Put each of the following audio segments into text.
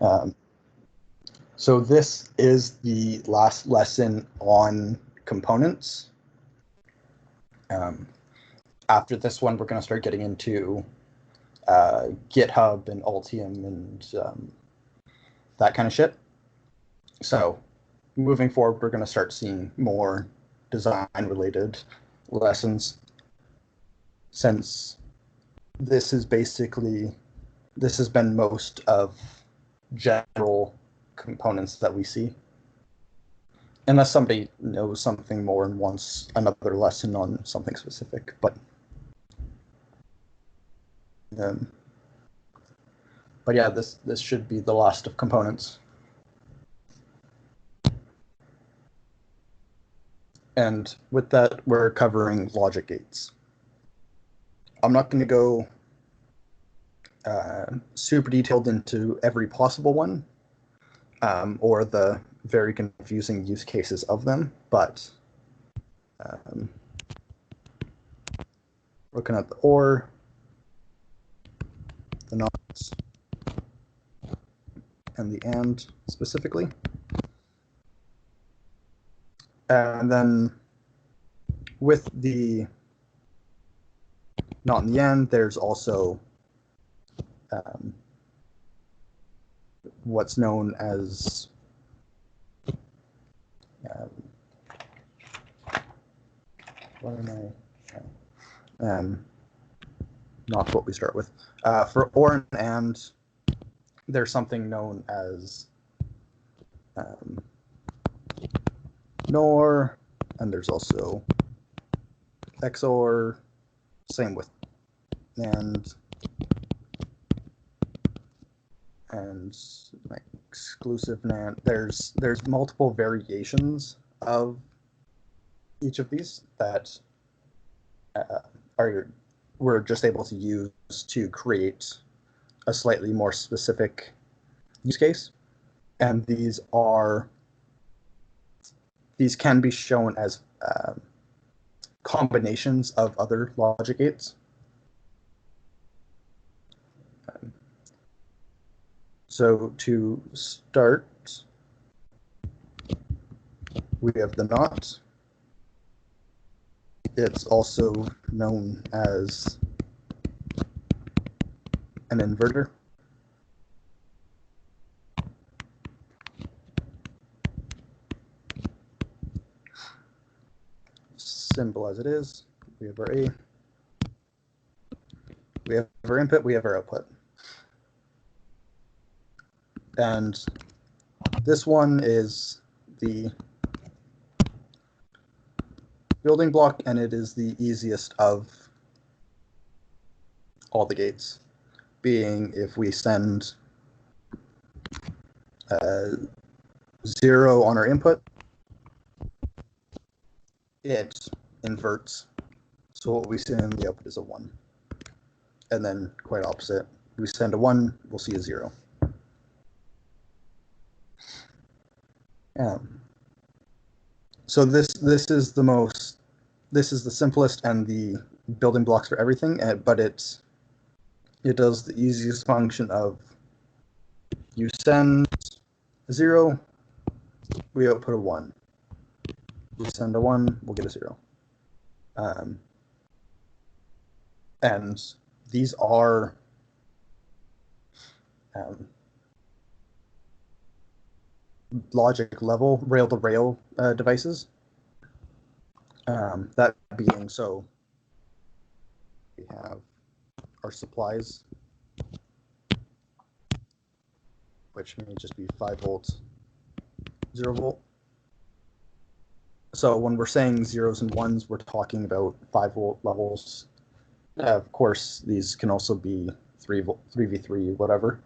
Um, so this is the last lesson on components. After this one, we're going to start getting into GitHub and Altium and that kind of shit. So moving forward, we're going to start seeing more design-related lessons, since this has been most of general components that we see, unless somebody knows something more and wants another lesson on something specific. But yeah, this should be the last of components. And with that, we're covering logic gates. I'm not going to go super detailed into every possible one, or the very confusing use cases of them, but looking at the OR, the NOT, and the AND specifically. And then with the NOT and the AND, there's also what's known as not what we start with. For OR and AND, there's something known as NOR, and there's also XOR, same with NAND, and like exclusive NAND. There's multiple variations of each of these that we're just able to use to create a slightly more specific use case, and these can be shown as combinations of other logic gates. So to start, we have the NOT. It's also known as an inverter. Simple as it is, we have our A, we have our input, we have our output. And this one is the building block, and it is the easiest of all the gates, being if we send 0 on our input, it inverts. So what we see in the output is a 1. And then quite opposite. We send a 1, we'll see a 0. So this is the simplest and the building blocks for everything, but it does the easiest function of you send a 0, we output a 1. We send a 1, we'll get a 0. And these are logic level rail-to-rail devices. That being, so we have our supplies, which may just be 5 volts, 0 volt. So when we're saying zeros and ones, we're talking about 5 volt levels. Of course, these can also be 3v3, whatever.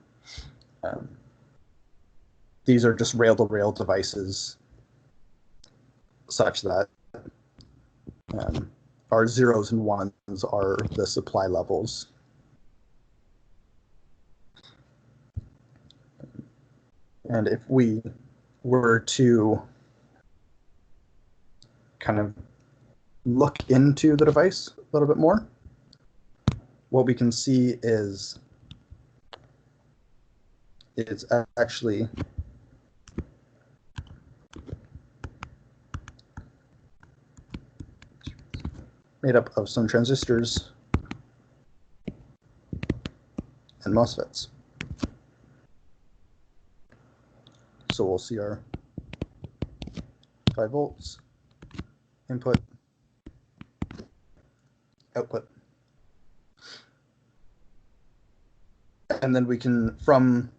These are just rail-to-rail devices such that our zeros and ones are the supply levels. And if we were to kind of look into the device a little bit more, what we can see is is actually made up of some transistors and MOSFETs. So we'll see our 5 volts, input, output. And then we can, from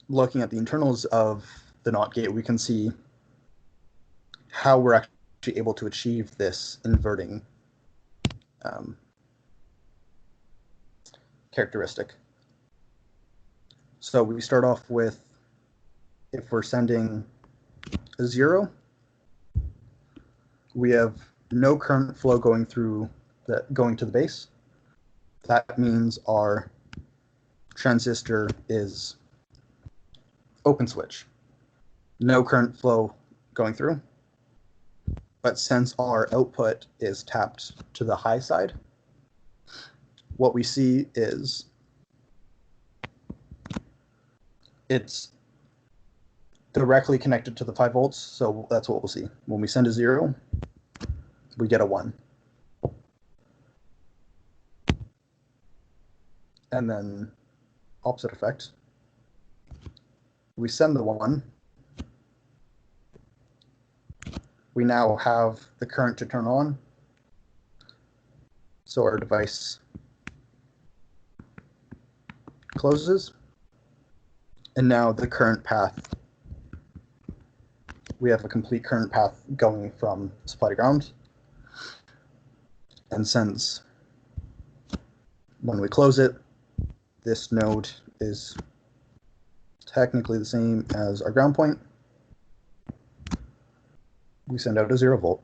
looking at the internals of the NOT gate, we can see how we're actually able to achieve this inverting characteristic. So we start off with, if we're sending a 0, we have no current flow going to the base. That means our transistor is open switch. No current flow going through. But since our output is tapped to the high side, what we see is it's directly connected to the 5 volts, so that's what we'll see. When we send a 0, we get a 1. And then opposite effect. We send the 1. We now have the current to turn on. So our device closes. And now the current path, we have a complete current path going from supply to ground. And since when we close it, this node is technically the same as our ground point, we send out a 0 volt.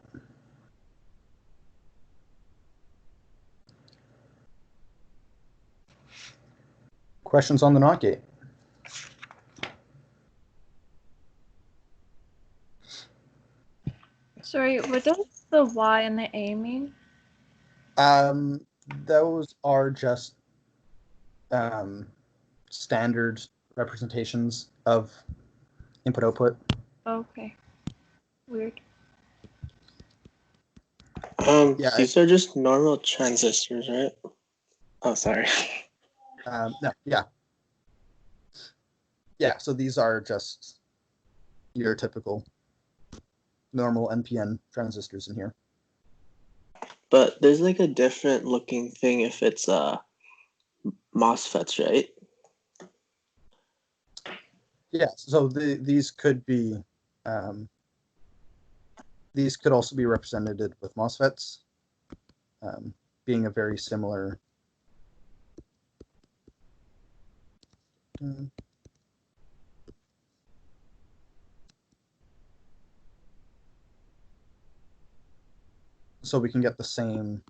Questions on the NOT gate? Sorry, what does the Y and the A mean? Those are just standard representations of input-output. Okay. Weird. Yeah, These are just normal transistors, right? Oh, sorry. no, yeah. Yeah, so these are just your typical normal NPN transistors in here. But there's like a different looking thing if it's MOSFETs, right? Yeah, so these could be, these could also be represented with MOSFETs, being a very similar. So we can get the same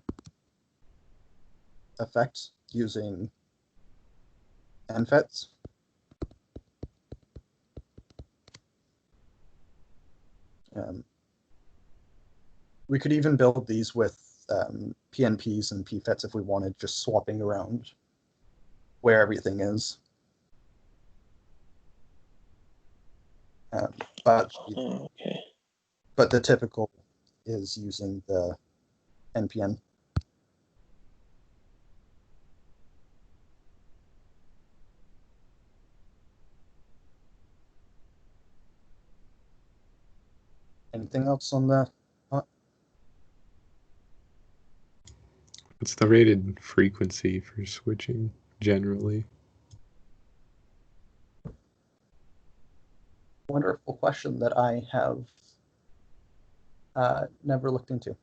effect using NFETs. We could even build these with PNPs and PFETs if we wanted, just swapping around where everything is. But the typical is using the NPN. Anything else on the? What's the rated frequency for switching generally? Wonderful question that I have never looked into.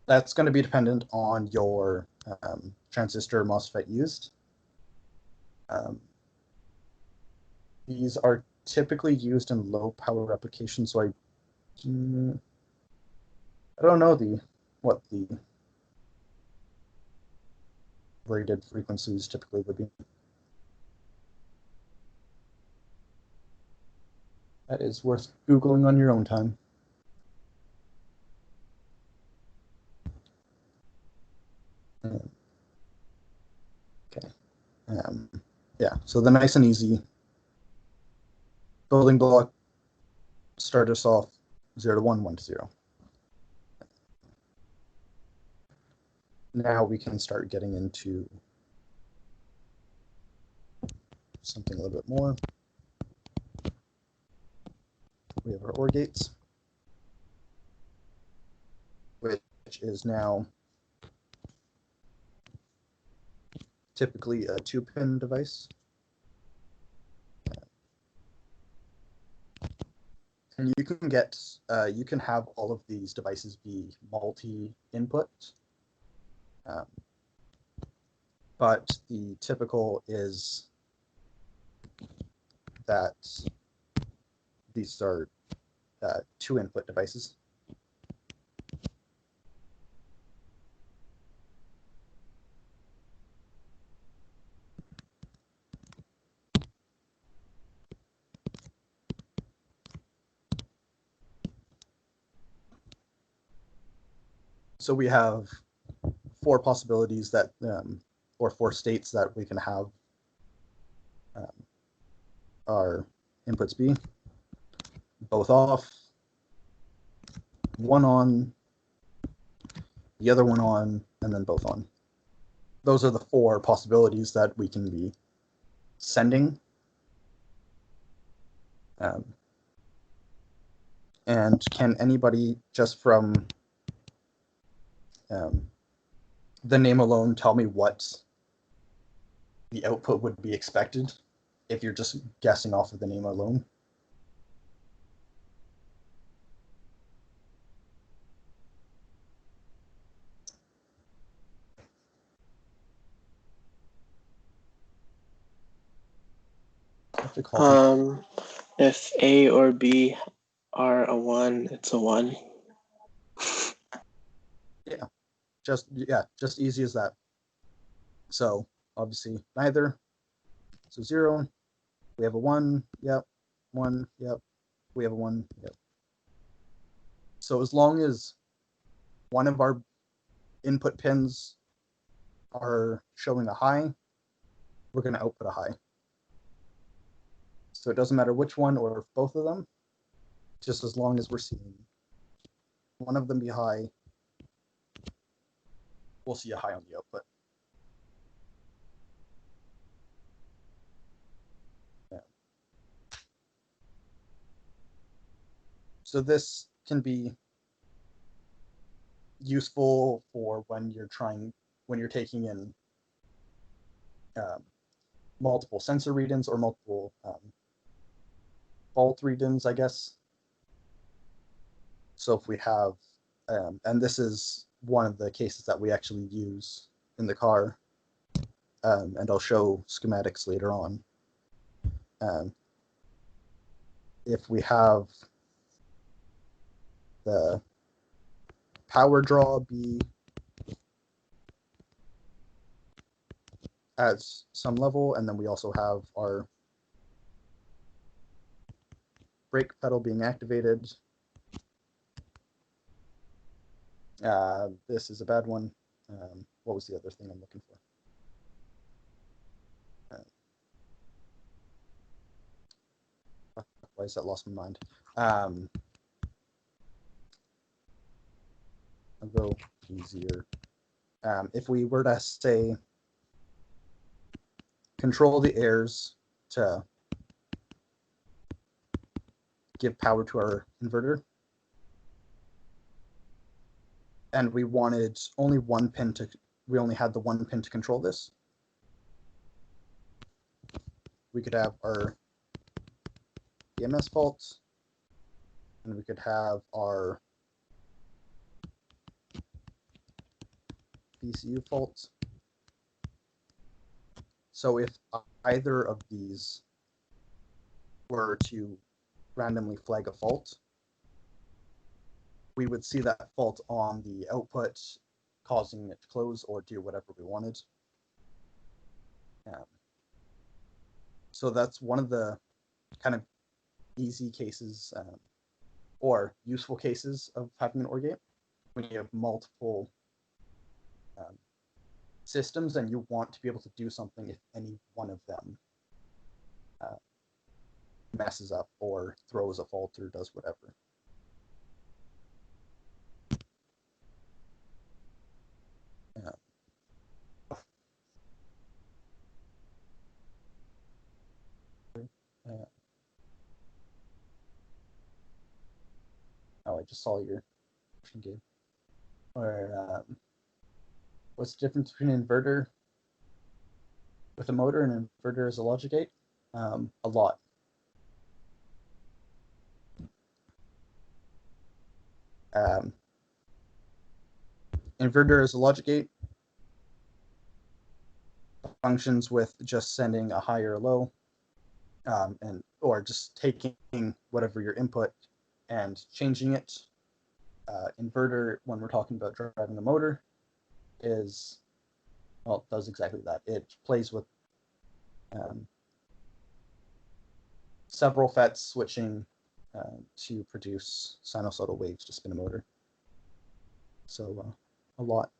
That's going to be dependent on your transistor MOSFET used. These are typically used in low power applications, so I don't know what the rated frequencies typically would be. That is worth Googling on your own time. Okay. Yeah, so the nice and easy building block start us off 0 to 1, 1 to 0. Now we can start getting into something a little bit more. We have our OR gates, which is now typically a 2-pin device. And you can have all of these devices be multi-input, but the typical is that these are 2-input devices. So we have 4 possibilities that, or 4 states that we can have our inputs be: both off, one on, the other one on, and then both on. Those are the 4 possibilities that we can be sending. And can anybody, just from the name alone, tell me what the output would be expected if you're just guessing off of the name alone? If A or B are a 1, it's a 1. Just easy as that. So obviously neither. So 0. We have a 1. Yep. 1. Yep. We have a 1. Yep. So as long as one of our input pins are showing a high, we're going to output a high. So it doesn't matter which one or both of them, just as long as we're seeing one of them be high, we'll see a high on the output. Yeah. So this can be useful for when you're taking in multiple sensor read-ins or multiple fault read-ins, I guess. So if we have, and this is one of the cases that we actually use in the car, and I'll show schematics later on. If we have the power draw be at some level, and then we also have our brake pedal being activated. This is a bad one. What was the other thing I'm looking for? Why is that lost my mind? I'll go easier. If we were to say control the airs to give power to our inverter, and we wanted only one pin to, we only had the one pin to control this, we could have our EMS faults, and we could have our VCU faults. So if either of these were to randomly flag a fault, we would see that fault on the output, causing it to close or do whatever we wanted. So that's one of the kind of easy cases or useful cases of having an OR gate. When you have multiple systems and you want to be able to do something if any one of them messes up or throws a fault or does whatever. Oh, I just saw your game. Or what's the difference between an inverter with a motor and an inverter as a logic gate? A lot. Inverter as a logic gate functions with just sending a high or a low, and or just taking whatever your input and changing it. Inverter, when we're talking about driving a motor, is, well, it does exactly that. It plays with several FETs switching to produce sinusoidal waves to spin a motor. So a lot.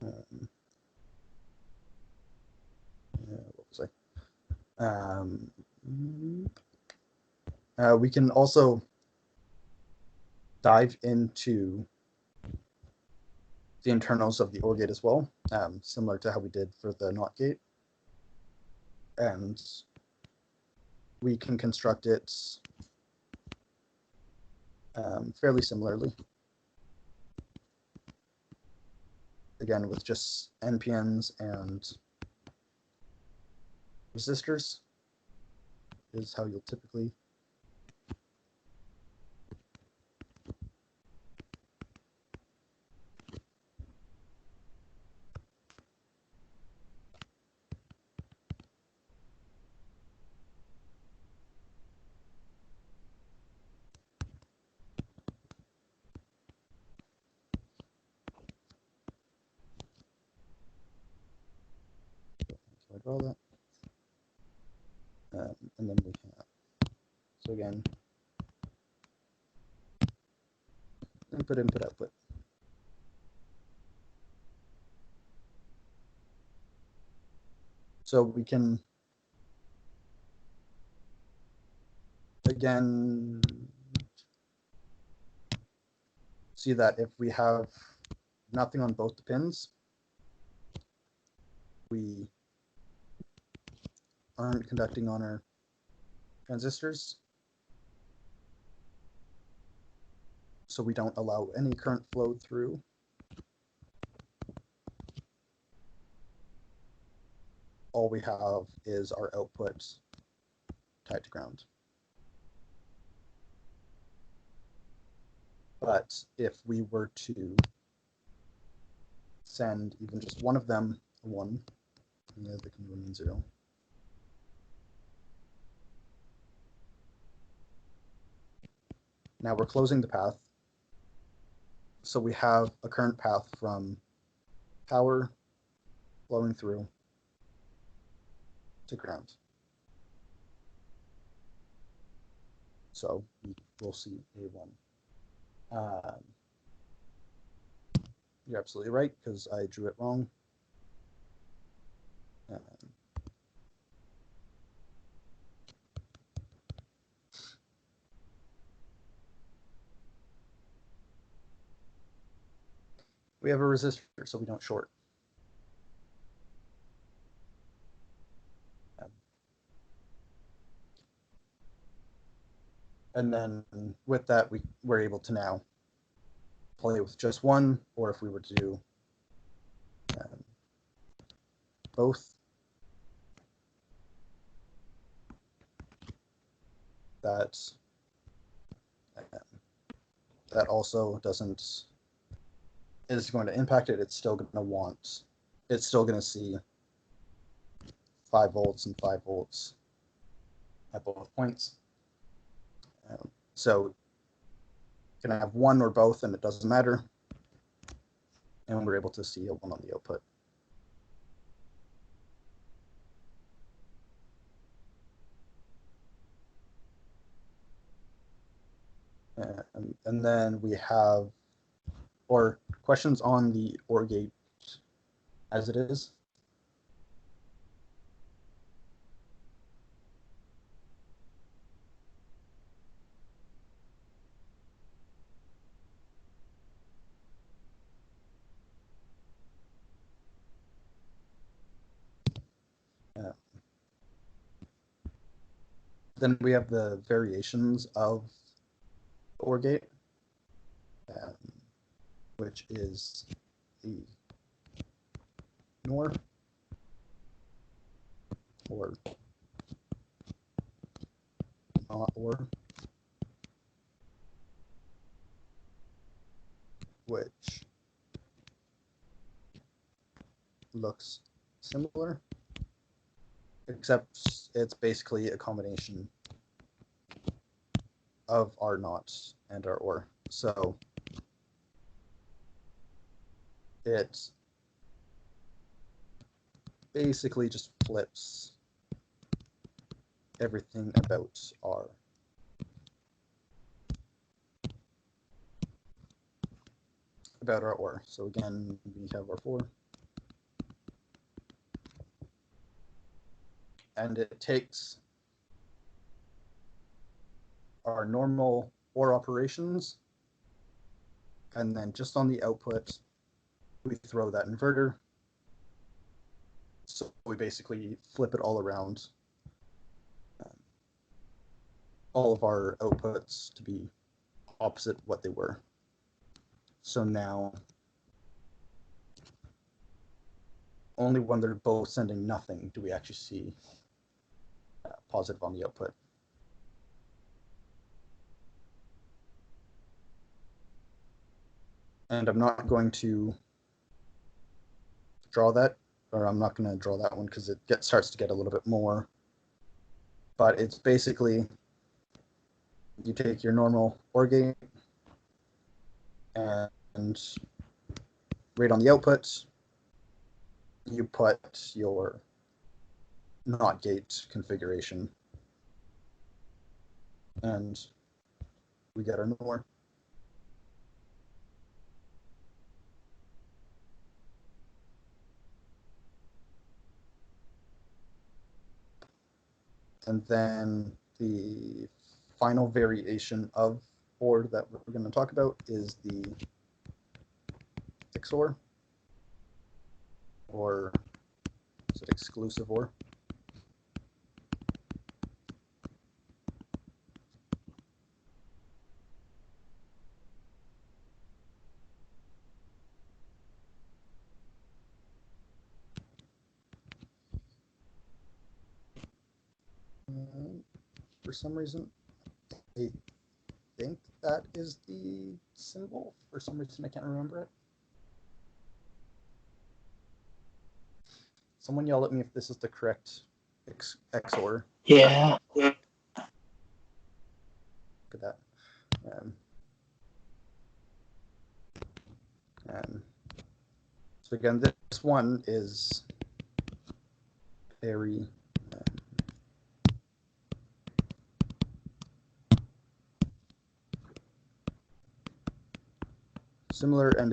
What was I? We can also dive into the internals of the OR gate as well, similar to how we did for the NOT gate. And we can construct it fairly similarly. Again, with just NPNs and resistors is how you'll typically so I draw that. And then we have, so again, input, input, output. So we can, again, see that if we have nothing on both the pins, we aren't conducting on our transistors. So we don't allow any current flow through. All we have is our output tied to ground. But if we were to send even just one of them a 1, and the other can remain 0. Now we're closing the path. So we have a current path from power flowing through to ground. So we'll see A1. You're absolutely right, because I drew it wrong. We have a resistor, so we don't short. And then with that, we're able to now play with just one, or if we were to do both, that also doesn't, is going to impact it. It's still going to see 5 volts and 5 volts at both points. So you can have one or both and it doesn't matter. And we're able to see a 1 on the output. And then we have, or questions on the OR gate as it is? Then we have the variations of OR gate, which is the NOR, or not OR, which looks similar, except it's basically a combination of our NOT and our OR. So it basically just flips everything about our OR. So again, we have our 4. And it takes our normal OR operations, and then just on the output, we throw that inverter. So we basically flip it all around, all of our outputs to be opposite what they were. So now, only when they're both sending nothing do we actually see positive on the output. And I'm not going to draw that, or I'm not going to draw that one because it starts to get a little bit more. But it's basically, you take your normal OR gate and right on the output, you put your NOT gate configuration, and we get our NOR. And then the final variation of OR that we're going to talk about is the XOR, or is it exclusive OR? For some reason, I think that is the symbol. For some reason, I can't remember it. Someone yell at me if this is the correct XOR. Yeah. Look at that. So again, this one is very similar, and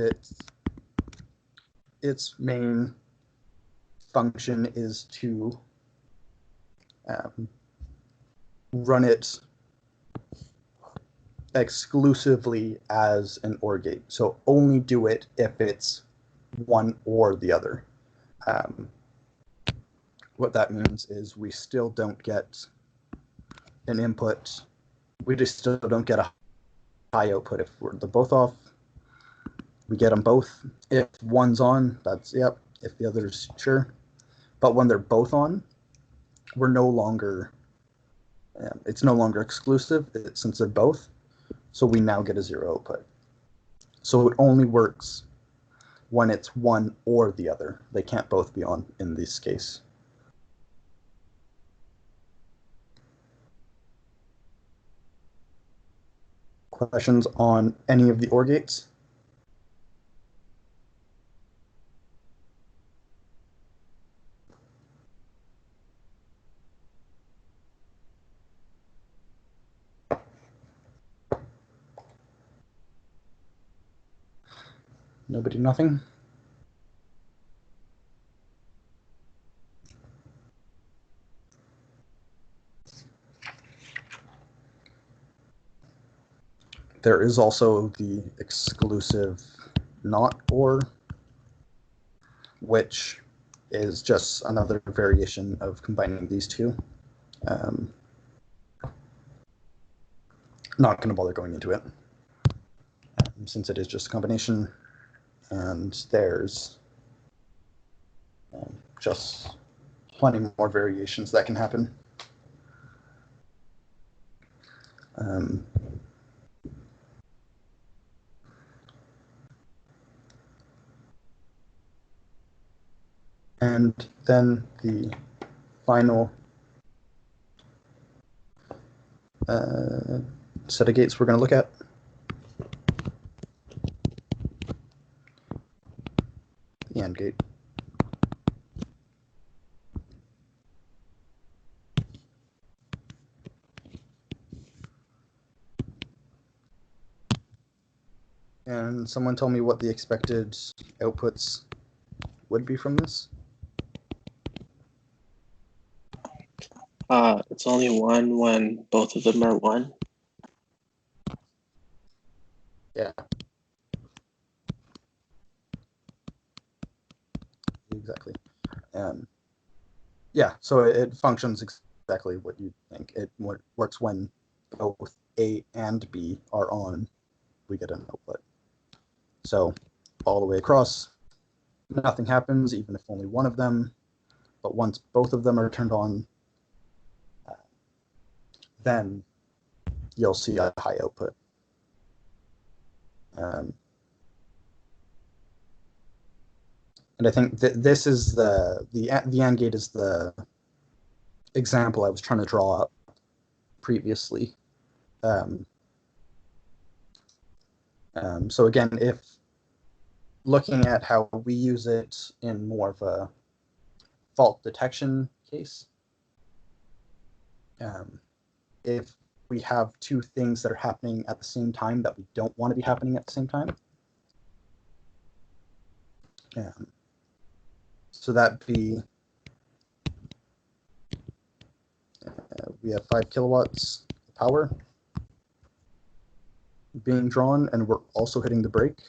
its main function is to run it exclusively as an OR gate. So only do it if it's one or the other. What that means is we still don't get an input. We just still don't get a high output if they're both off. We get them both. If one's on, that's yep. If the other's sure. But when they're both on, we're no longer, it's no longer exclusive since they're both. So we now get a 0 output. So it only works when it's one or the other. They can't both be on in this case. Questions on any of the OR gates? Nobody, nothing? There is also the exclusive NOT OR, which is just another variation of combining these two. not going to bother going into it since it is just a combination, and there's just plenty more variations that can happen. And then the final set of gates we're going to look at. The AND gate. And someone tell me what the expected outputs would be from this. It's only 1 when both of them are 1. Yeah. Exactly. Yeah, so it functions exactly what you think. It works when both A and B are on, we get an output. So all the way across, nothing happens, even if only one of them. But once both of them are turned on, then you'll see a high output. And I think this is the AND gate is the example I was trying to draw up previously. So again, if looking at how we use it in more of a fault detection case, if we have two things that are happening at the same time that we don't want to be happening at the same time, so that'd be we have 5 kilowatts of power being drawn, and we're also hitting the brake.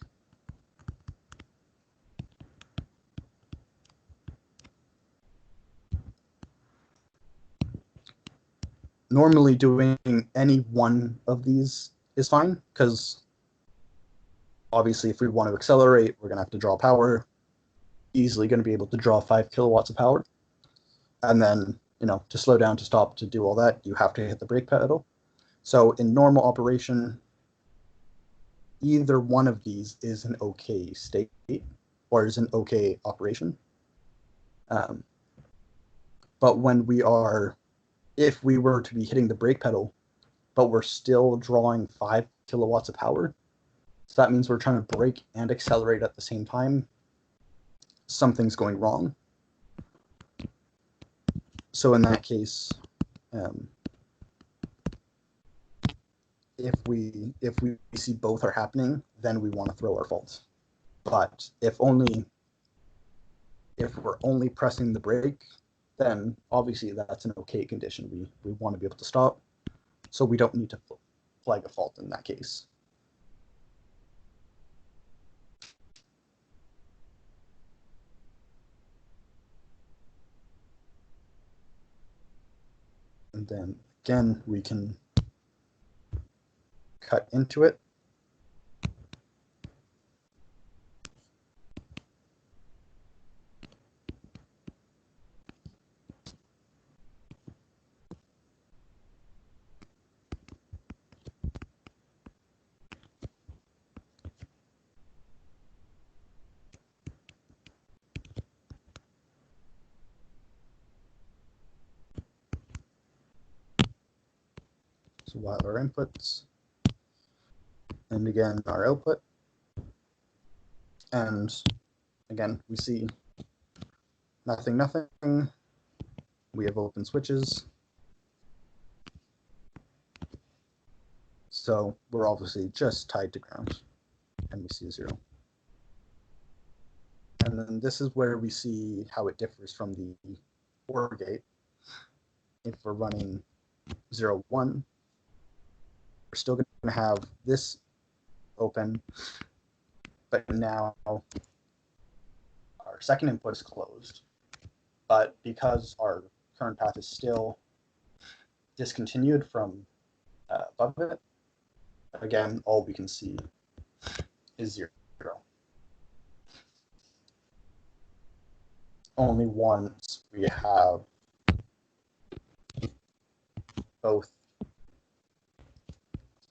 Normally doing any one of these is fine, because obviously if we want to accelerate, we're going to have to draw power. Easily going to be able to draw 5 kilowatts of power. And then, to slow down, to stop, to do all that, you have to hit the brake pedal. So in normal operation, either one of these is an okay state or is an okay operation. But if we were to be hitting the brake pedal, but we're still drawing 5 kilowatts of power, so that means we're trying to brake and accelerate at the same time, something's going wrong. So in that case, if we see both are happening, then we want to throw our faults. But if we're only pressing the brake, then obviously that's an okay condition. We want to be able to stop, so we don't need to flag a fault in that case. And then again, we can cut into it. So we'll have our inputs, and again, our output. And again, we see nothing, nothing. We have open switches. So we're obviously just tied to ground, and we see 0. And then this is where we see how it differs from the OR gate. If we're running 0, 1, we're still going to have this open, but now our second input is closed. But because our current path is still discontinued from above it, again, all we can see is 0. Only once we have both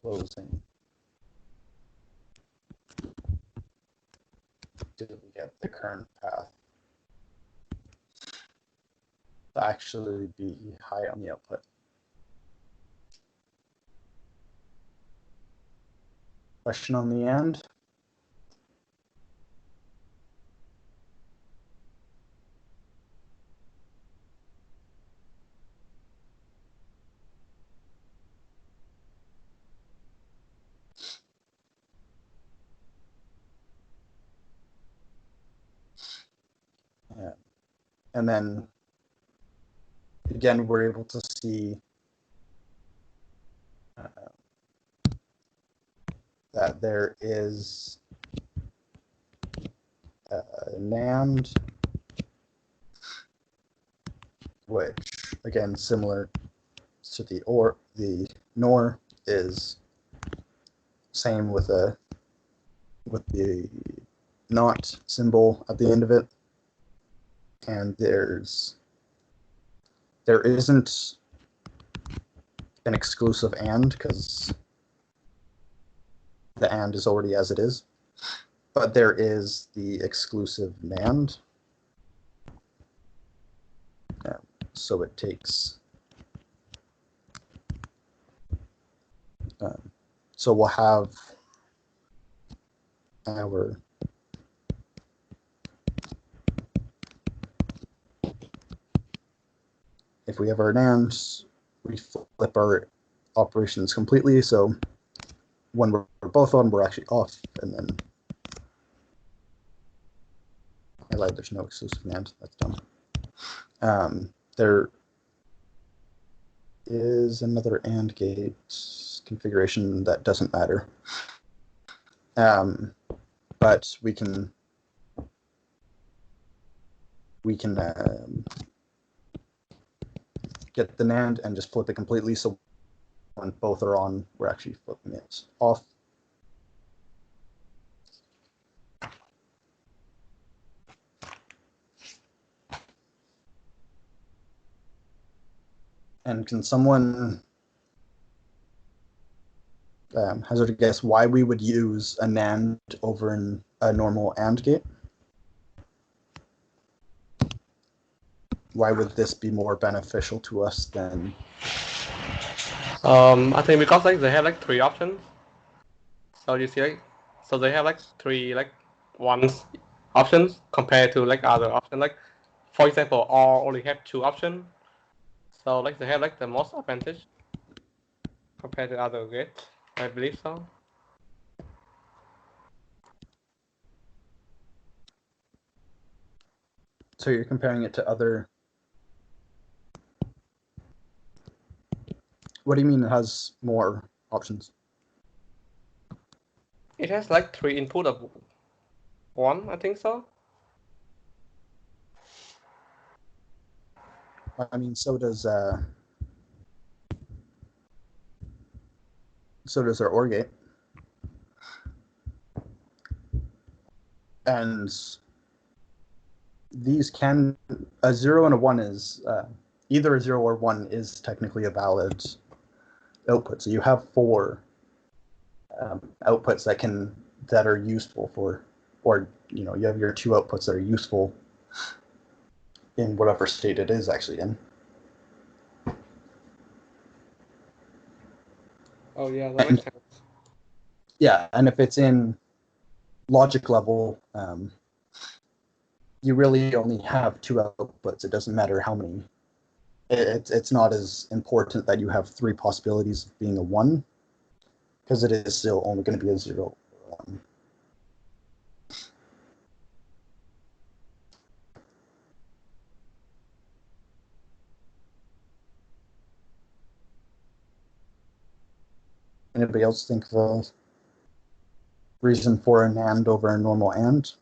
closing do we get the current path to actually be high on the output. Question on the end? Yeah. And then again, we're able to see that there is NAND, which again, similar to the NOR, is same with the not symbol at the end of it, and there isn't an exclusive AND because the AND is already as it is, but there is the exclusive NAND. So it takes, so we'll have our if we have our NAND, we flip our operations completely. So when we're both on, we're actually off, and then I lied, there's no exclusive NAND. That's dumb. There is another AND gate configuration that doesn't matter. But we can get the NAND and just flip it completely. So when both are on, we're actually flipping it off. And can someone hazard a guess why we would use a NAND over a normal AND gate? Why would this be more beneficial to us than? I think because like they have like 3 options. So you see, like, so they have like 3 like ones options compared to like other options. Like for example, OR only have 2 options. So like they have like the most advantage compared to other gates. I believe so. So you're comparing it to other. What do you mean it has more options? It has like 3 input of 1, I think so. I mean, so does our OR gate. And these can, a 0 and a 1 is, either a 0 or 1 is technically a valid output. So you have 4 outputs that are useful for, or you have your 2 outputs that are useful in whatever state it is actually in. Oh yeah, that makes sense. Yeah, and if it's in logic level, you really only have 2 outputs. It doesn't matter how many. It's not as important that you have 3 possibilities of being a 1, because it is still only going to be a 0 or 1. Anybody else think of a reason for an AND over a normal AND?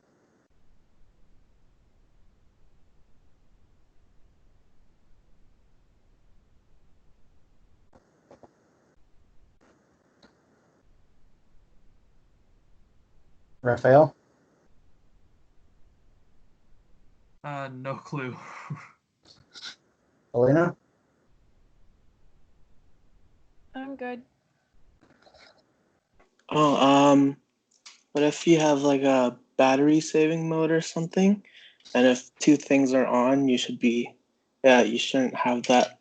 Raphael? No clue. Elena? I'm good. Oh, what if you have like a battery saving mode or something? And if two things are on, you shouldn't have that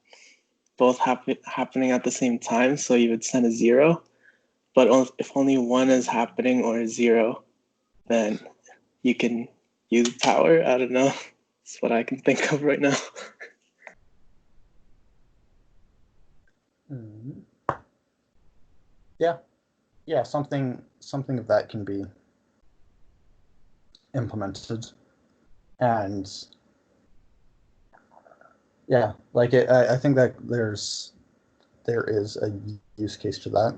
both happening at the same time. So you would send a 0. But if only one is happening or a 0, then you can use power. I don't know. That's what I can think of right now. Mhm. Yeah, something of that can be implemented, and yeah, like I think that there is a use case to that.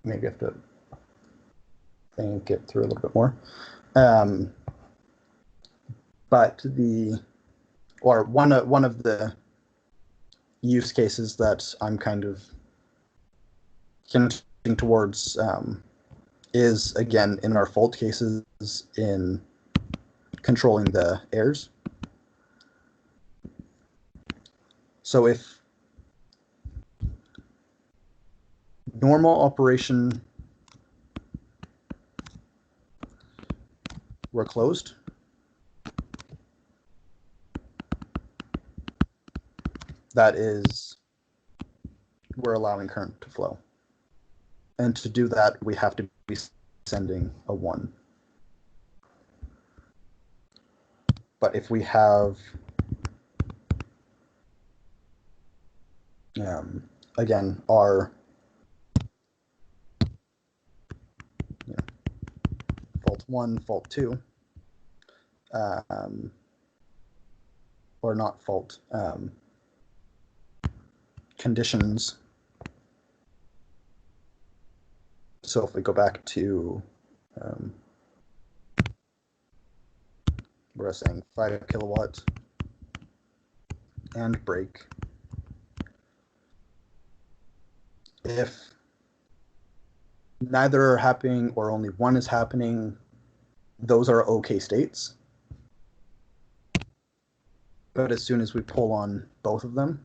Maybe I have to think it through a little bit more. But one of the use cases that I'm kind of hinting towards is, again, in our fault cases, in controlling the errors. So if normal operation were closed, that is, we're allowing current to flow. And to do that, we have to be sending a 1. But if we have, again, our fault 1, fault 2, or not fault, conditions. So if we go back to, we're saying 5 kilowatt and break. If neither are happening or only one is happening, those are okay states. But as soon as we pull on both of them,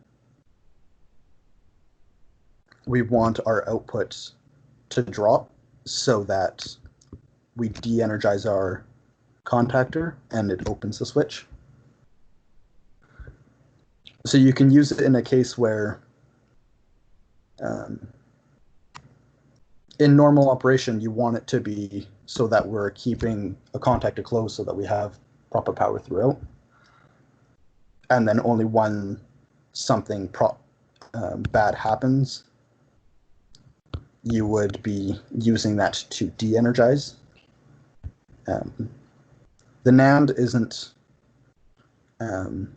we want our output to drop so that we de-energize our contactor and it opens the switch. So you can use it in a case where in normal operation, you want it to be so that we're keeping a contactor closed so that we have proper power throughout. And then only when something bad happens, you would be using that to de-energize. The NAND isn't a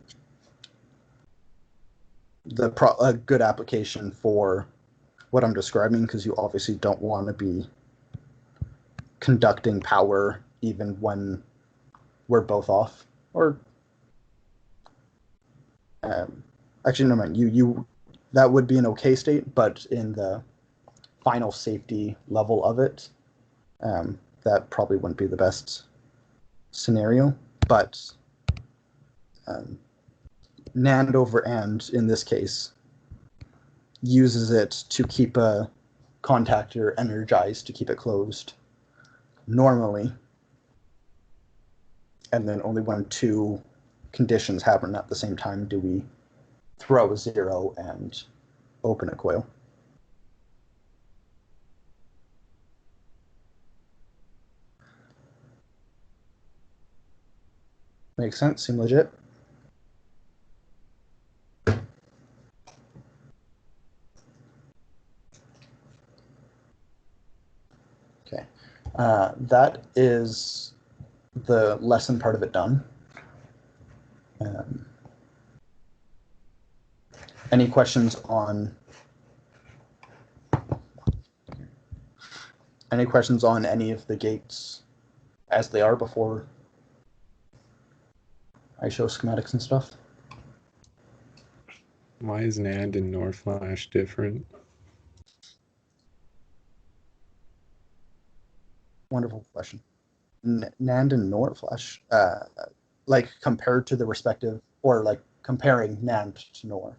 good application for what I'm describing, because you obviously don't want to be conducting power even when we're both off. Or actually, no mind. You that would be an okay state, but in the final safety level of it, that probably wouldn't be the best scenario. But NAND over AND in this case uses it to keep a contactor energized, to keep it closed normally, and then only when 2 conditions happen at the same time do we throw a 0 and open a coil. Makes sense? Seem legit? Okay. That is the lesson part of it done. Any questions on any of the gates as they are before I show schematics and stuff? Why is NAND and NOR flash different? Wonderful question. NAND and NOR flash, like compared to the respective, or like comparing NAND to NOR.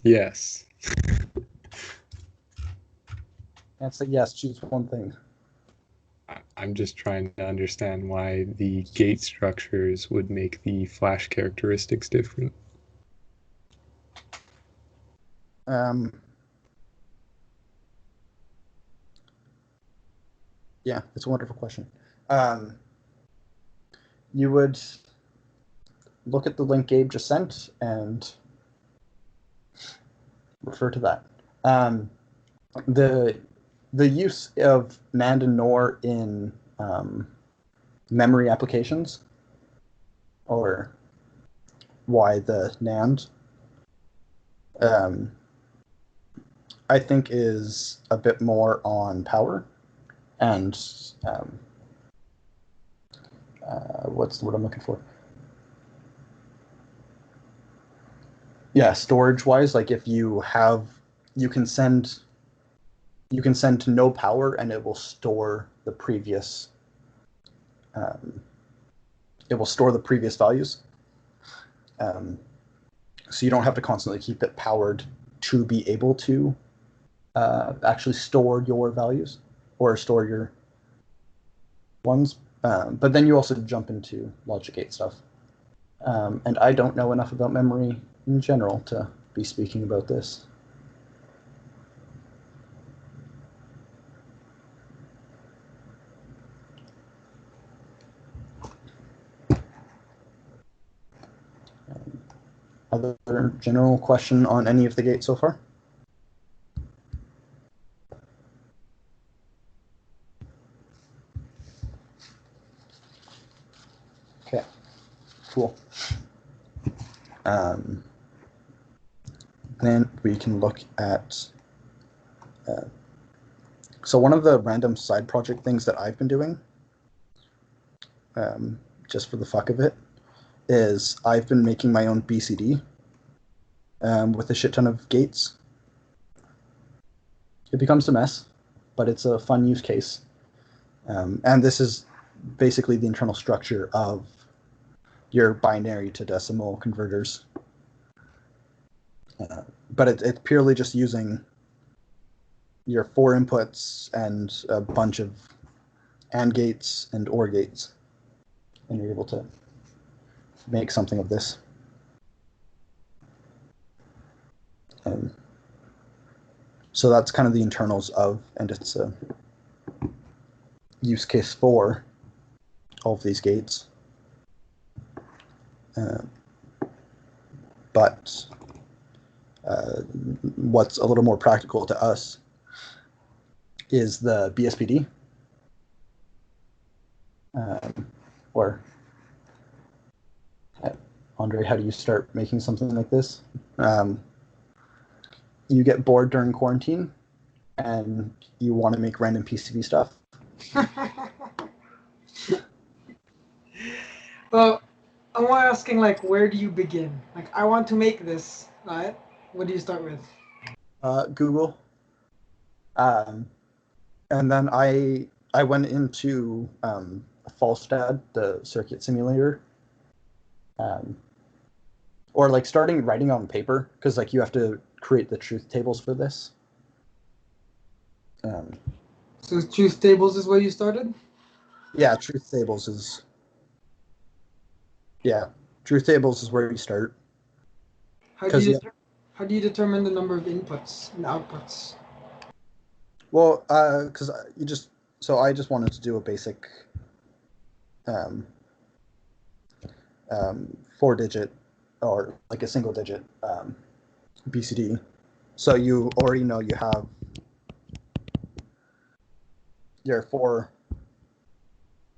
Yes. Can't say yes, choose one thing. I'm just trying to understand why the gate structures would make the flash characteristics different. Yeah, it's a wonderful question. You would look at the link Gabe just sent and refer to that. The use of NAND and NOR in memory applications, or why the NAND, I think is a bit more on power and what's the word I'm looking for? Yeah, storage wise, like if you have, you can send to no power and it will store the previous values. So you don't have to constantly keep it powered to be able to actually store your values or store your ones. But then you also jump into logic gate stuff. And I don't know enough about memory in general to be speaking about this. Other general question on any of the gates so far? Okay, cool. Then we can look at so one of the random side project things that I've been doing, just for the fuck of it, is I've been making my own BCD with a shit ton of gates. It becomes a mess, but it's a fun use case. And this is basically the internal structure of your binary to decimal converters. But it's purely just using your 4 inputs and a bunch of AND gates and OR gates, and you're able to make something of this. So that's kind of the internals of, and it's a use case for all of these gates. But what's a little more practical to us is the BSPD, or Andre, how do you start making something like this? You get bored during quarantine and you want to make random PCB stuff. Well, I'm asking, like, where do you begin? Like, I want to make this, right? What do you start with? Google. And then I went into Falstad, the circuit simulator, or like starting writing on paper, because like you have to create the truth tables for this. So truth tables is where you started? Yeah, truth tables is where you start. How do you determine the number of inputs and outputs? Well, because I just wanted to do a basic 4-digit or like a single digit BCD. So you already know you have your 4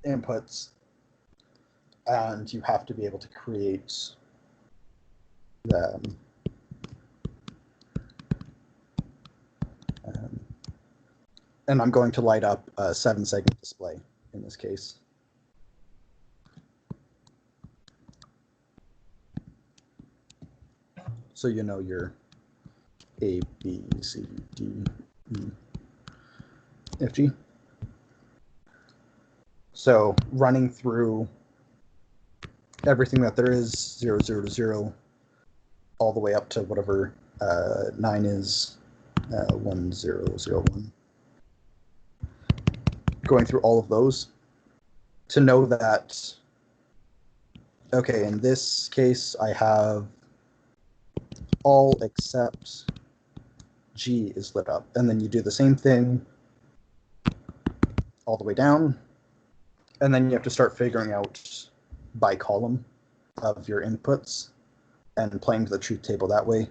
inputs, and you have to be able to create the and I'm going to light up a 7-segment display in this case. So you know your A, B, C, D, E. FG. So running through everything that there is, 0, 0 to 0, all the way up to whatever 9 is, 1, 0, 0, 1. Going through all of those to know that, okay, in this case, I have all except G is lit up. And then you do the same thing all the way down. And then you have to start figuring out by column of your inputs and playing to the truth table that way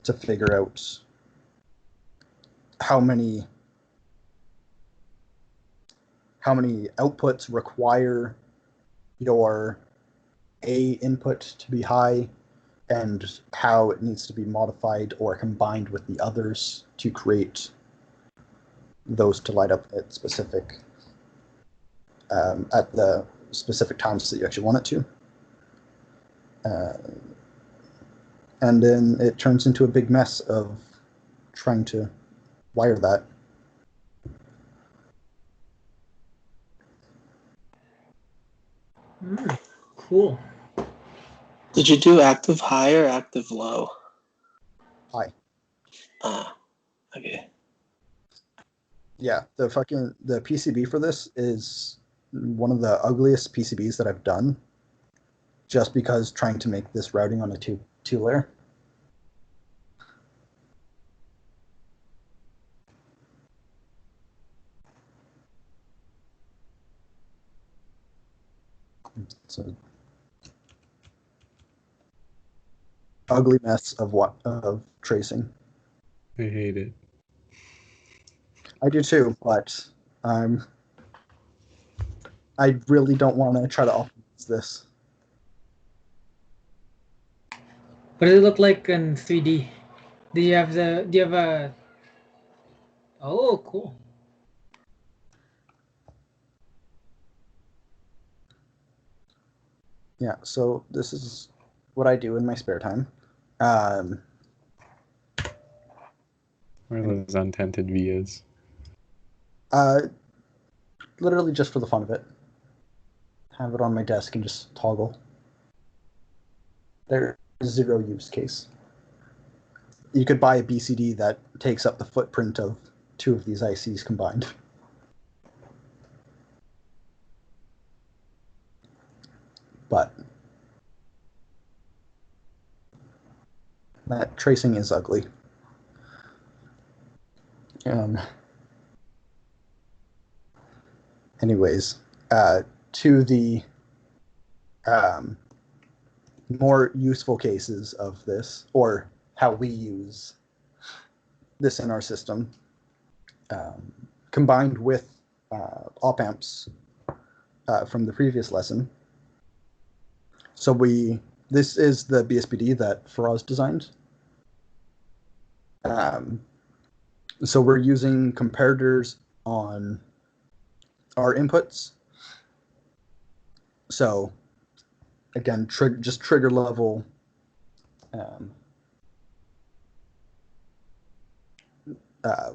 to figure out how many outputs require your A input to be high and how it needs to be modified or combined with the others to create those to light up at the specific times that you actually want it to. And then it turns into a big mess of trying to wire that. Cool. Did you do active high or active low? High. Ah, okay. Yeah, the PCB for this is one of the ugliest PCBs that I've done, just because trying to make this routing on a two layer. It's a ugly mess of tracing. I hate it. I do too, but I really don't want to try to optimize this. What does it look like in 3D? Do you have a? Oh, cool. Yeah, so this is what I do in my spare time. Where are those untented vias? Literally just for the fun of it. Have it on my desk and just toggle. There's zero use case. You could buy a BCD that takes up the footprint of 2 of these ICs combined. But that tracing is ugly. Anyways, to the more useful cases of this, or how we use this in our system, combined with op amps from the previous lesson. So this is the BSPD that Faraz designed. So we're using comparators on our inputs. So again, just trigger level.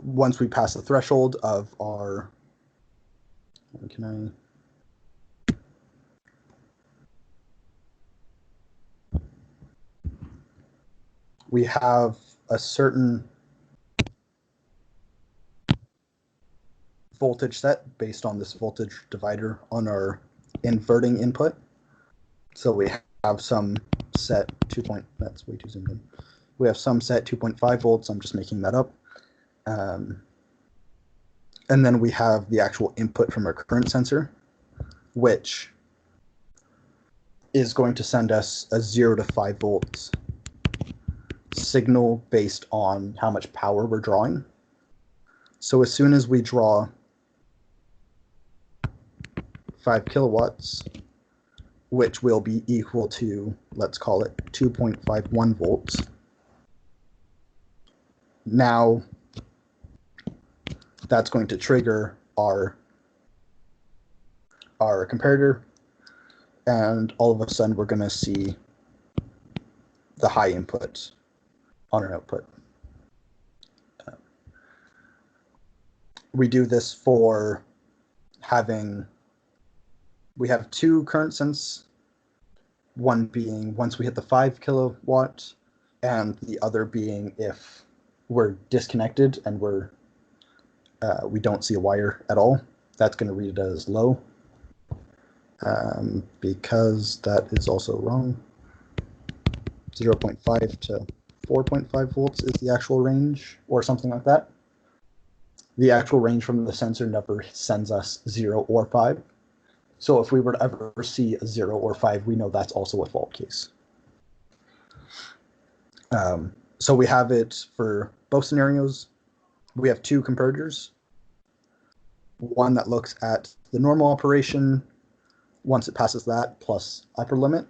Once we pass the threshold of our, we have a certain voltage set based on this voltage divider on our inverting input. So we have some set that's way too zoomed in. We have some set 2.5 volts. I'm just making that up. And then we have the actual input from our current sensor, which is going to send us a 0 to 5 volts signal based on how much power we're drawing. So as soon as we draw 5 kilowatts, which will be equal to, let's call it 2.51 volts. Now that's going to trigger our comparator, and all of a sudden we're going to see the high input on our output. we do this for we have 2 current sense, one being once we hit the 5 kilowatt, and the other being if we're disconnected and we don't see a wire at all. That's going to read it as low, because that is also wrong. 0.5 to 4.5 volts is the actual range, or something like that. The actual range from the sensor never sends us 0 or 5. So if we were to ever see a 0 or 5, we know that's also a fault case. So we have it for both scenarios. We have 2 comparators. One that looks at the normal operation once it passes that plus upper limit.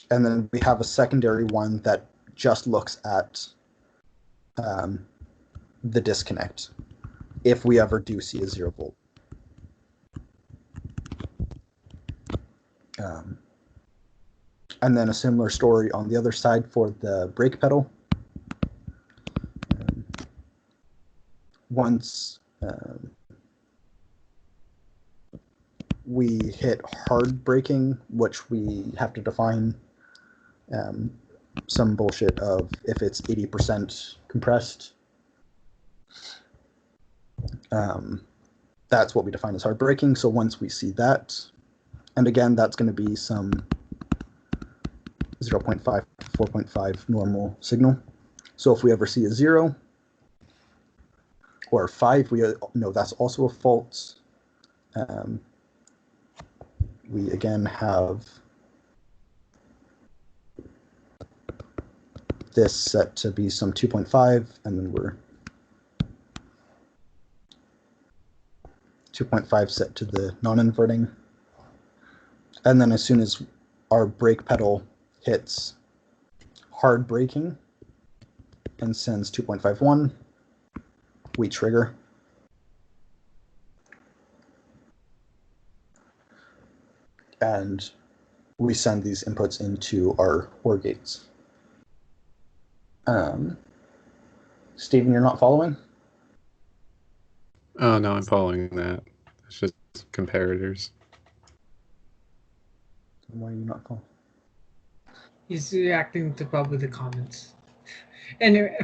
And then we have a secondary one that just looks at the disconnect if we ever do see a 0 volt. And then a similar story on the other side for the brake pedal. Once we hit hard braking, which we have to define some bullshit of if it's 80% compressed. That's what we define as hard braking. So once we see that, and again, that's going to be some 0.5 to 4.5 normal signal. So if we ever see a 0 or 5, we know that's also a fault. We again have this set to be some 2.5, and then we're 2.5 set to the non-inverting. And then as soon as our brake pedal hits hard braking and sends 2.51, we trigger. And we send these inputs into our OR gates. Stephen, you're not following? Oh, no, I'm following that. It's just comparators. Why are you not following? He's reacting to probably the comments. Anyway,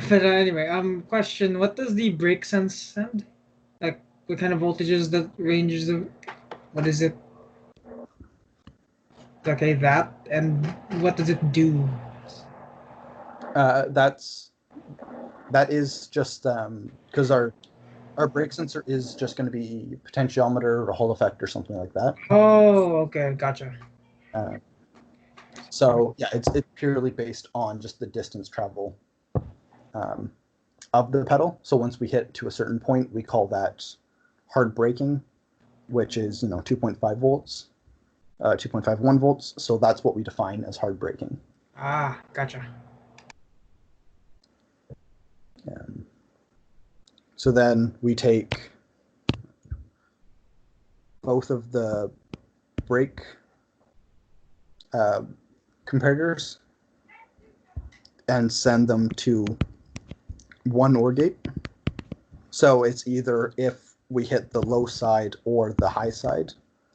question: what does the brake sense send? Like, what kind of voltages that ranges of? What is it? Okay, that, and what does it do? That is just because our brake sensor is just going to be potentiometer or Hall effect or something like that. Oh, okay, gotcha. So yeah, it's purely based on just the distance travel of the pedal. So once we hit to a certain point, we call that hard braking, which is 2.5 volts, 2.51 volts. So that's what we define as hard braking. Ah, gotcha. So then we take both of the brake comparators and send them to one OR gate. So it's either if we hit the low side or the high side.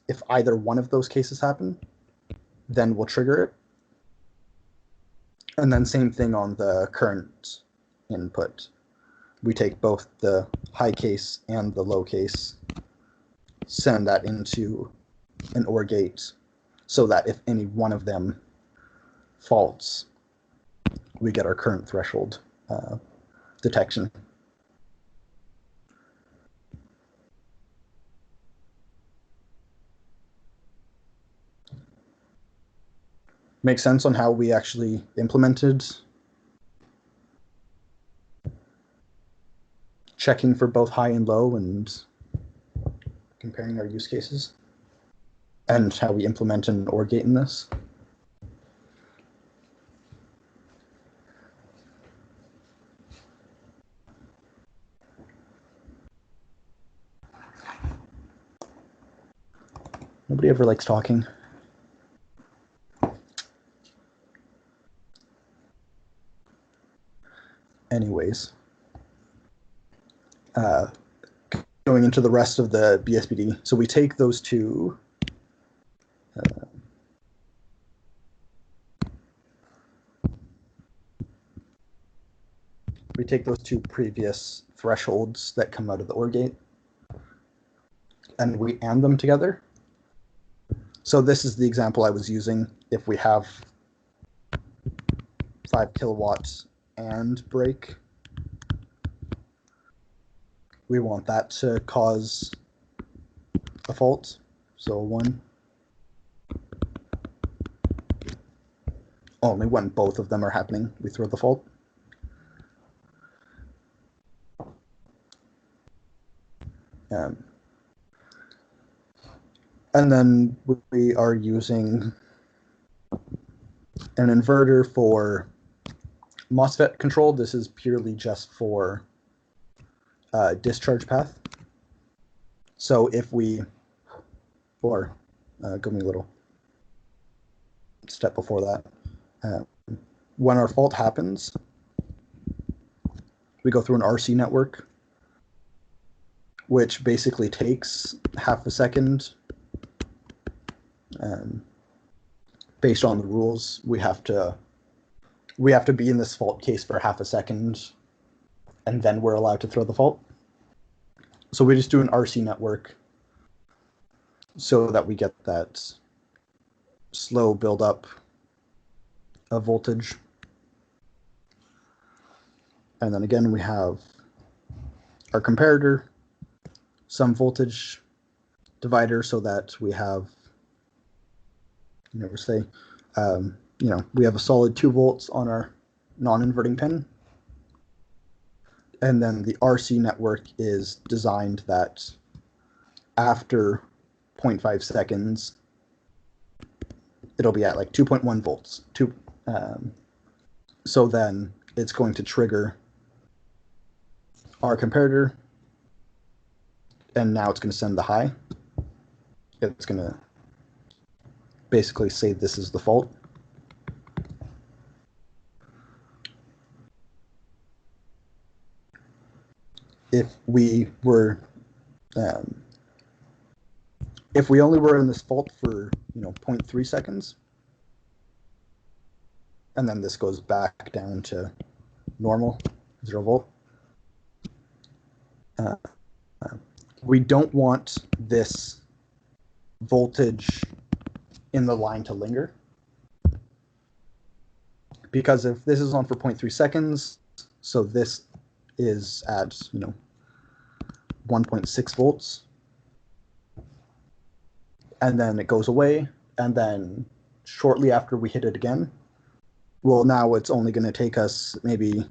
If either one of those cases happen, then we'll trigger it. And then same thing on the current input. We take both the high case and the low case, send that into an OR gate so that if any one of them faults, we get our current threshold detection. Make sense on how we actually implemented checking for both high and low and comparing our use cases, and how we implement an OR gate in this? Nobody ever likes talking. Anyways, going into the rest of the BSPD. So we take those two. We take those two previous thresholds that come out of the OR gate, and we AND them together. So this is the example I was using. If we have 5 kilowatts and break, we want that to cause a fault. So 1. Only when both of them are happening, we throw the fault. And then we are using an inverter for MOSFET control. This is purely just for discharge path. So if we, or give me a little step before that. When our fault happens, we go through an RC network, which basically takes half a second. Based on the rules, we have to be in this fault case for half a second, and then we're allowed to throw the fault. So we just do an RC network so that we get that slow buildup of voltage. And then again, we have our comparator, some voltage divider, so that we have, say, we have a solid 2 volts on our non-inverting pin. And then the RC network is designed that after 0.5 seconds, it'll be at like 2.1 volts. So then it's going to trigger our comparator, and now it's going to send the high. It's going to basically say this is the fault. If we were, if we only were in this fault for 0.3 seconds, and then this goes back down to normal 0 volt. We don't want this voltage in the line to linger, because if this is on for 0.3 seconds, so this is at 1.6 volts, and then it goes away, and then shortly after we hit it again, well, now it's only going to take us maybe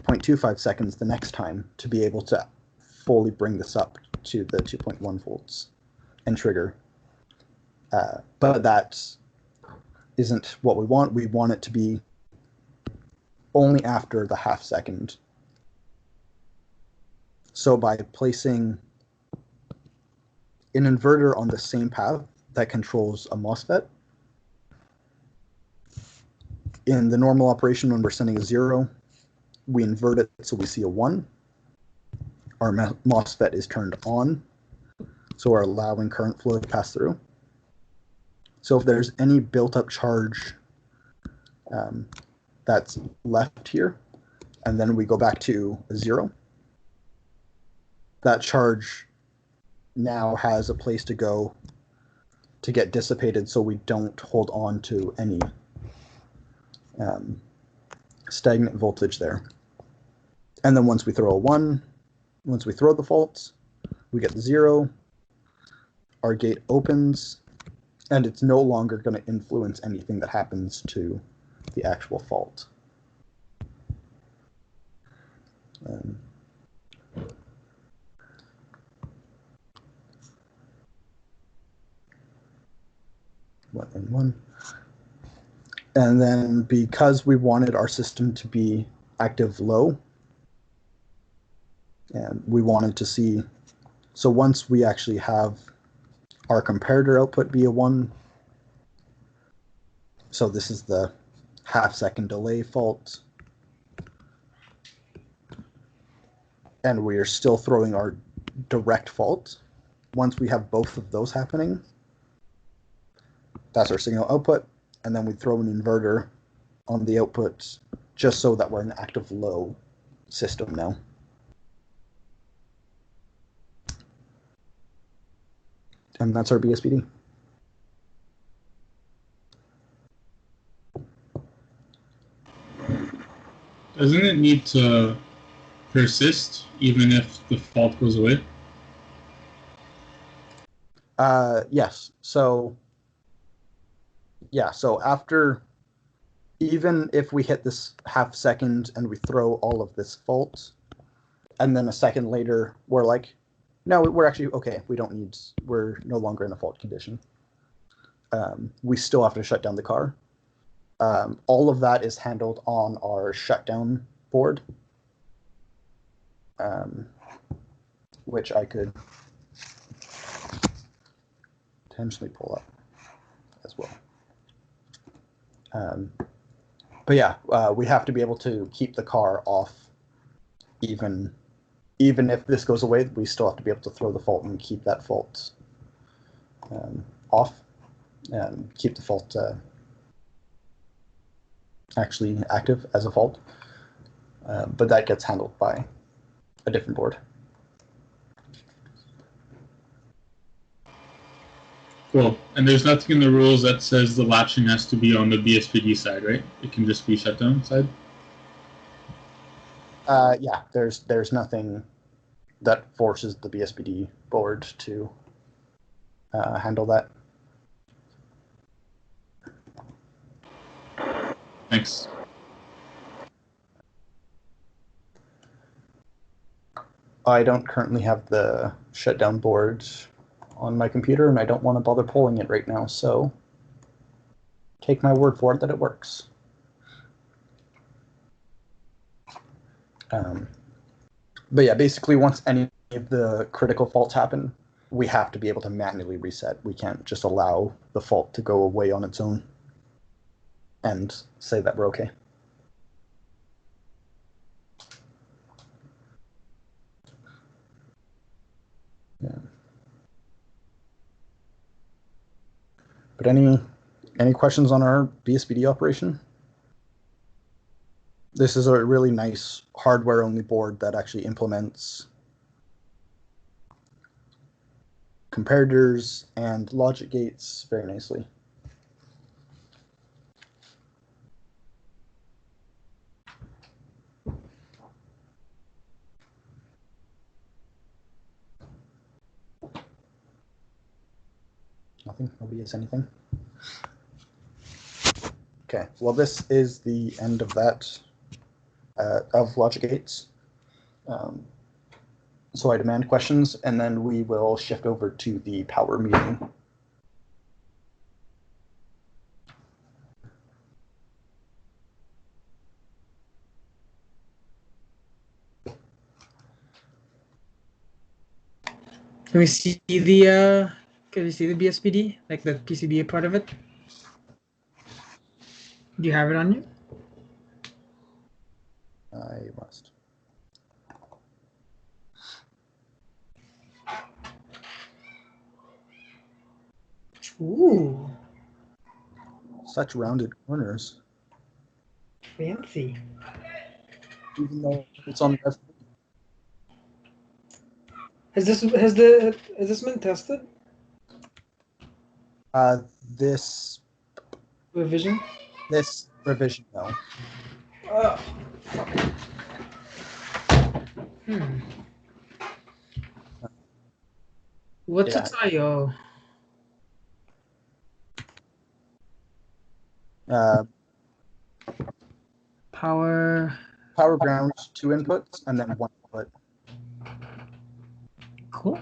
0.25 seconds the next time to be able to fully bring this up to the 2.1 volts and trigger. But that isn't what we want. We want it to be only after the half second. So by placing an inverter on the same path that controls a MOSFET, in the normal operation, when we're sending a 0, we invert it so we see a 1. Our MOSFET is turned on, so we're allowing current flow to pass through. So if there's any built-up charge that's left here, and then we go back to a 0, that charge now has a place to go to get dissipated, so we don't hold on to any stagnant voltage there. And then once we throw a 1, once we throw the faults, we get the 0, our gate opens, and it's no longer going to influence anything that happens to the actual fault. 1 and 1. And then because we wanted our system to be active low, and we wanted to see, so once we actually have our comparator output be a 1, so this is the half-second delay fault, and we are still throwing our direct fault. Once we have both of those happening, that's our signal output, and then we throw an inverter on the output just so that we're an active low system now. And that's our BSPD. Doesn't it need to persist even if the fault goes away? Yes. So after, even if we hit this half second and we throw all of this fault, and then a second later we're like, no, we're actually okay. We're no longer in a fault condition. We still have to shut down the car. All of that is handled on our shutdown board, which I could potentially pull up as well. But yeah, we have to be able to keep the car off. Even if this goes away, we still have to be able to throw the fault and keep that fault off, and keep the fault actually active as a fault. But that gets handled by a different board. Cool. And there's nothing in the rules that says the latching has to be on the BSPD side, right? It can just be shutdown side? Yeah, there's nothing that forces the BSPD board to handle that. Thanks. I don't currently have the shutdown board on my computer, and I don't want to bother pulling it right now, so take my word for it that it works. But yeah, basically once any of the critical faults happen, we have to be able to manually reset. We can't just allow the fault to go away on its own and say that we're okay. Yeah. But any questions on our BSPD operation? This is a really nice hardware-only board that actually implements comparators and logic gates very nicely. Nothing? Nobody has anything? Okay, well, this is the end of that, of logic gates. So I demand questions, and then we will shift over to the power meeting. Can we see the BSPD, like the PCBA part of it? Do you have it on you? I must. Ooh, Such rounded corners, fancy. even though it's on Rev. Has this been tested? This Revision? revision, no. Oh. What's Yeah. its I/O? Power Ground, 2 inputs, and then 1 input. Cool.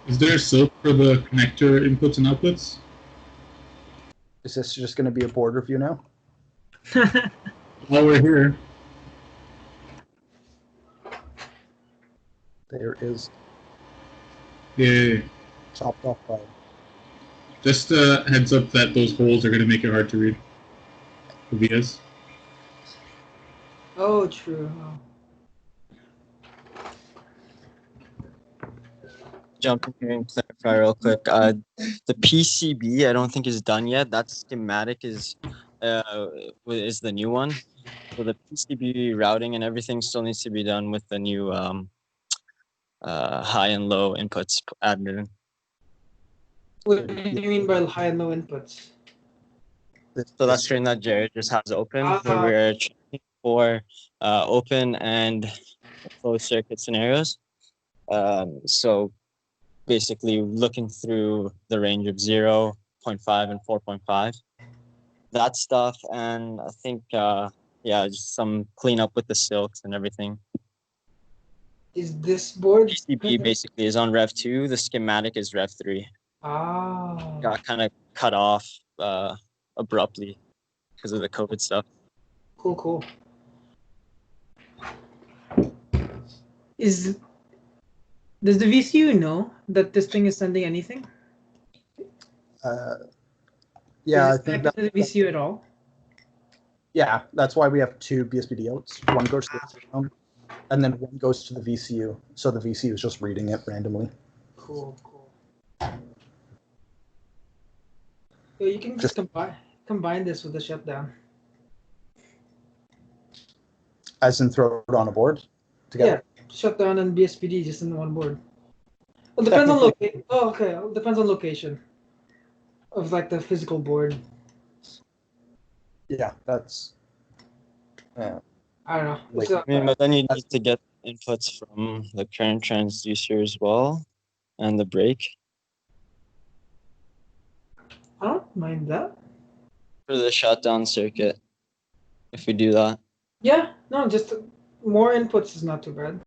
Is there a SILK for the connector inputs and outputs? Is this just going to be a board review now? While we're here, There is yeah, chopped off by. just a heads up that those holes are going to make it hard to read. The vias. Oh, true. jump in here and clarify real quick. The PCB I don't think is done yet. That schematic is the new one. So the PCB routing and everything still needs to be done with the new high and low inputs added in. What do you mean by high and low inputs? So that screen that Jared just has open, where Ah. we're checking for open and closed circuit scenarios. So basically looking through the range of 0, 0.5, and 4.5. That stuff, and I think, just some cleanup with the silks and everything. Is this board? PCB basically is on Rev 2. The schematic is Rev 3. Ah. Got kind of cut off abruptly because of the COVID stuff. Cool. Does the VCU know that this thing is sending anything? Yeah, I Is it think connected to the VCU at all? yeah, that's why we have two BSPD outs. One goes to the system, and then one goes to the VCU. So the VCU is just reading it randomly. Cool. So you can just combine this with the shutdown. As in throw it on a board together. Yeah, shutdown and BSPD just in one board. Well, depends on location. Oh, okay. Depends on location of like the physical board. Yeah, that's. I don't know. Like, So, But then you need to get inputs from the current transducer as well, and the brake I don't mind that. for the shutdown circuit. If we do that. Yeah, no, just more inputs is not too bad.